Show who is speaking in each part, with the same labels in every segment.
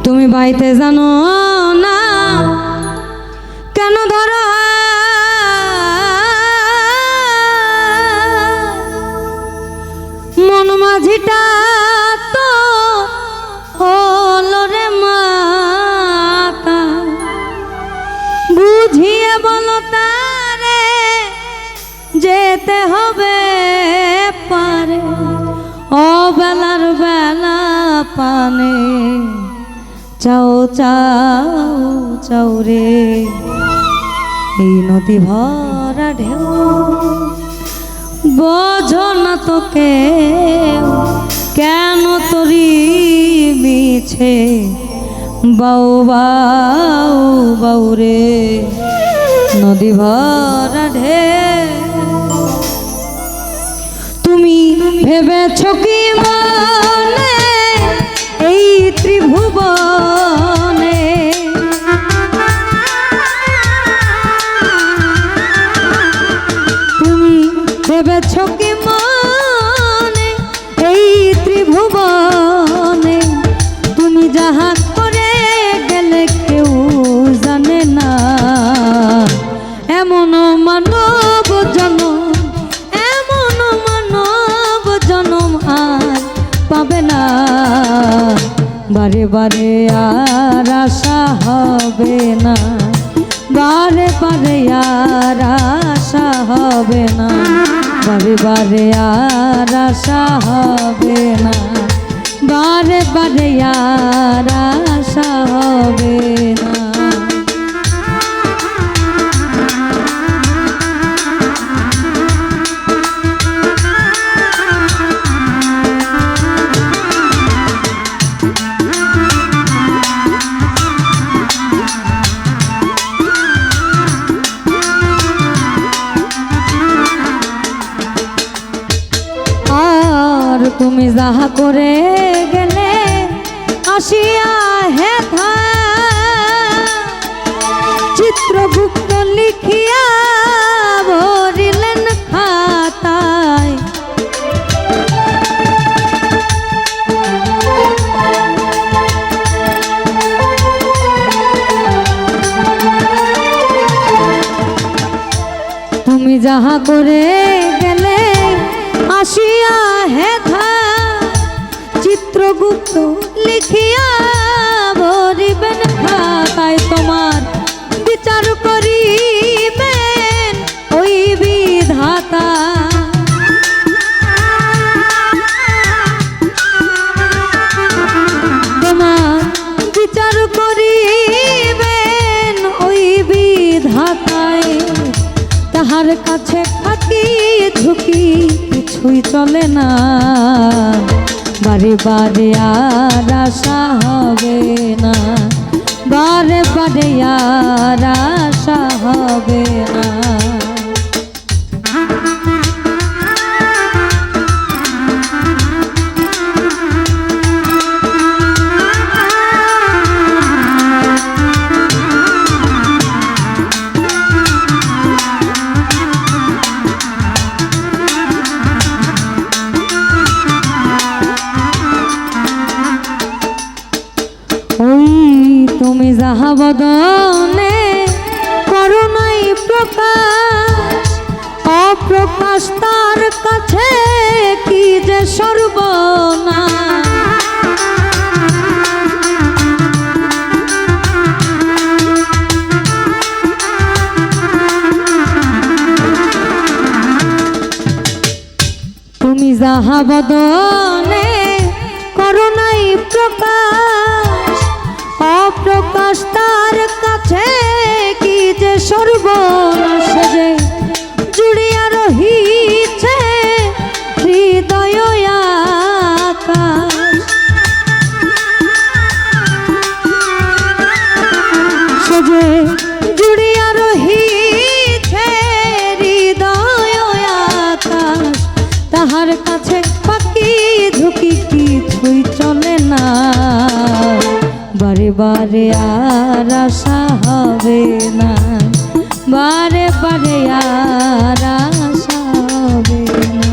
Speaker 1: তুমি বাইতে জানো না কেন ধরো মন মাঝিটা তো হলো রে মাতা বুঝিয়ে বলো তারে যেতে হবে পারে ও বেলার বেলা পানে চাও চাও চাও রে এই নদী ভরা ঢেউ বোঝো না তোকে কেন তোরি মিছে বাউ বাউ বাউ রে নদী ভরা ঢেউ তুমি ভেবেছ কি মনে এই ত্রিভুবনে তুমি ভেবেছ কি মনে এই ত্রিভুবনে তুমি যাহা করে গেলে কেউ জানে না এমন মানব জনম এমন মানব জনম আর পাবে না বারে বারে আর আশা হবে না বারে বারে আর আশা হবে না বারে বারে আর আশা হবে না বারে বারে আর আশা হবে না তুমি যাহা করে গেলে আসিয়া হেথা চিত্রগুপ্ত লিখিয়া ভরিলেন খাতায় তুমি যাহা করে গেলে আসিয়া হেথা চিত্রগুপ্ত লিখিয়া ভরিবেন খাতায় তোমার বিচার করিবেন ওই বিধাতা তোমার বিচার করিবেন ওই বিধাতায় তাহার কাছে থাকি ঝুঁকি কিছুই চলে না বারে বারে আর আশা হবে না বারে বারে আর আশা হবে না তুমি যাহা বদনে করুণাই প্রকাশ অপ্রকাশ তার কাছে কি যে সর্বনাশ তুমি যাহা বদনে করুণাই প্রকাশ অপ্রকাশ তার কাছে কি যে সর্বনাশ যে জুড়িয়া রহিছে হৃদয় আকাশ সে যে জুড়িয়া রহিছে হৃদয় আকাশ তাহার কাছে পাখি ঝুঁকি কিছুই চলে না বারে বারে আর আশা হবে না বারে বারে আর আশা হবে না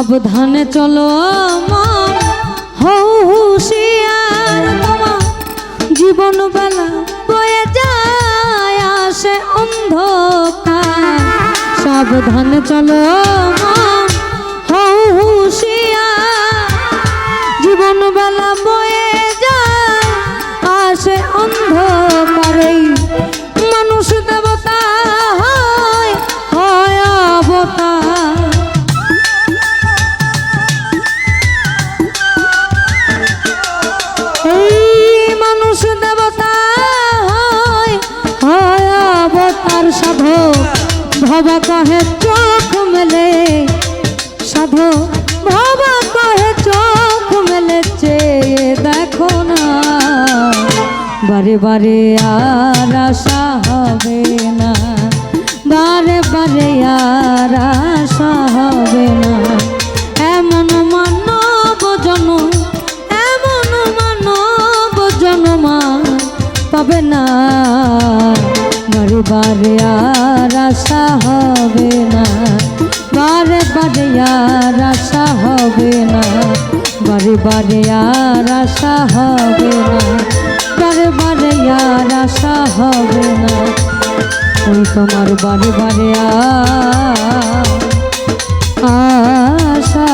Speaker 1: সাবধানে চলো মন হও হুঁশিয়ার তোমার জীবন বেলা বয়ে যায় আসে অন্ধকার সাবধানে চলো মন হও হুঁশিয়ার জীবন বেলা বয়ে যায় আসে অন্ধকারে মানুষ দেবতা হয় হয় অবতার মানুষ দেবতা হয় হয় অবতার সাধু ভবা কহে চোখ মেলে সাধু ভবা কহে চোখ মেলে চেয়ে দেখো না বারে বারে আর আশা হবে না বারে বারে আর আশা হবে না এমন মানব জনম এমন মানব জনম পাবে না বারে বারে আর আশা হবে না বারে বারে আর আশা হবে না বারে বারে আর আশা হবে না বারে বারে আর আশা হবে না ওই তোমার বারে বারে আশা